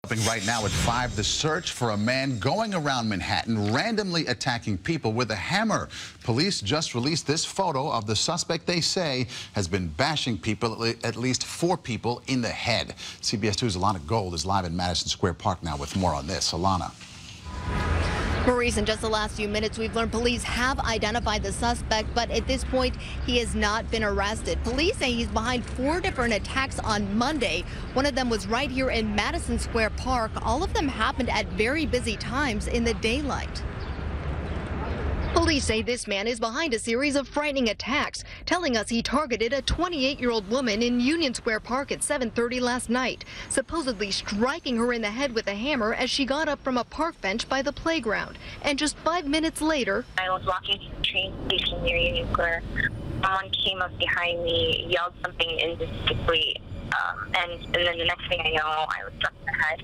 Right now at 5, the search for a man going around Manhattan randomly attacking people with a hammer. Police just released this photo of the suspect they say has been bashing people, at least 4 people in the head. CBS 2's Ilana Gold is live in Madison Square Park now with more on this. Ilana. Maurice, in just the last few minutes, we've learned police have identified the suspect, but at this point, he has not been arrested. Police say he's behind 4 different attacks on Monday. One of them was right here in Madison Square Park. All of them happened at very busy times in the daylight. Police say this man is behind a series of frightening attacks, telling us he targeted a 28-year-old woman in Union Square Park at 7:30 last night, supposedly striking her in the head with a hammer as she got up from a park bench by the playground. And just 5 minutes later, I was walking to the train station near Union Square. Someone came up behind me, yelled something indiscreetly, and then the next thing I know, I was struck in the head.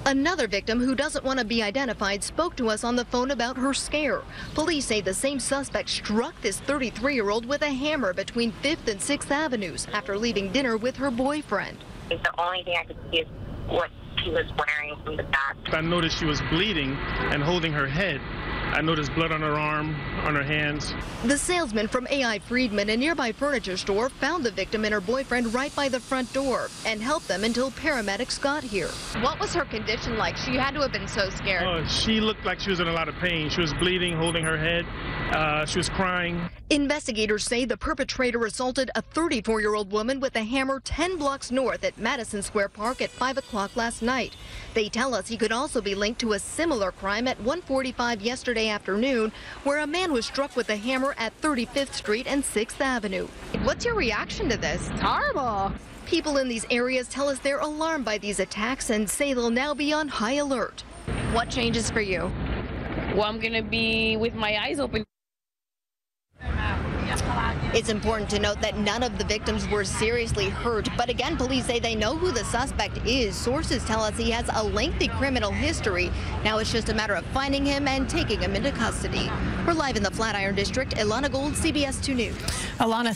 Another victim who doesn't want to be identified spoke to us on the phone about her scare. Police say the same suspect struck this 33-year-old with a hammer between 5th and 6th Avenues after leaving dinner with her boyfriend. The only thing I could see is what she was wearing from the back. I noticed she was bleeding and holding her head. I noticed blood on her arm, on her hands. The salesman from A.I. Friedman, a nearby furniture store, found the victim and her boyfriend right by the front door and helped them until paramedics got here. What was her condition like? She had to have been so scared. She looked like she was in a lot of pain. She was bleeding, holding her head. She was crying. Investigators say the perpetrator assaulted a 34-year-old woman with a hammer 10 blocks north at Madison Square Park at 5 o'clock last night. They tell us he could also be linked to a similar crime at 1:45 yesterday afternoon, where a man was struck with a hammer at 35th Street and 6th Avenue. What's your reaction to this? It's horrible. People in these areas tell us they're alarmed by these attacks and say they'll now be on high alert. What changes for you? Well, I'm going to be with my eyes open. It's important to note that none of the victims were seriously hurt, but again, police say they know who the suspect is. Sources tell us he has a lengthy criminal history. Now it's just a matter of finding him and taking him into custody. We're live in the Flatiron District. Ilana Gold, CBS 2 News. Ilana,